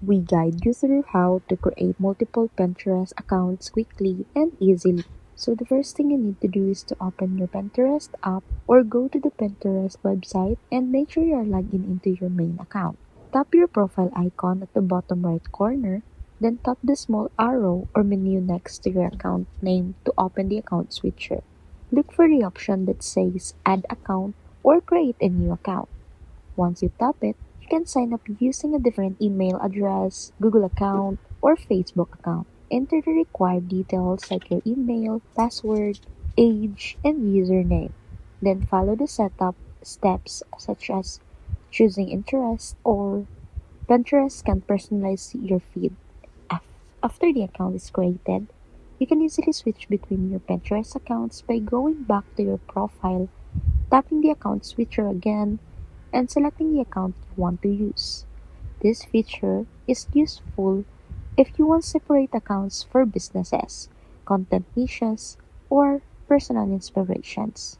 We guide you through how to create multiple Pinterest accounts quickly and easily. So the first thing you need to do is to open your Pinterest app or go to the Pinterest website and make sure you are logged in into your main account. Tap your profile icon at the bottom right corner, then tap the small arrow or menu next to your account name to open the account switcher. Look for the option that says Add Account or Create a New Account. Once you tap it, you can sign up using a different email address, Google account, or Facebook account. Enter the required details like your email, password, age, and username. Then follow the setup steps such as choosing interest or Pinterest can personalize your feed. After the account is created, you can easily switch between your Pinterest accounts by going back to your profile, tapping the account switcher again, and selecting the account you want to use. This feature is useful if you want separate accounts for businesses, content niches, or personal inspirations.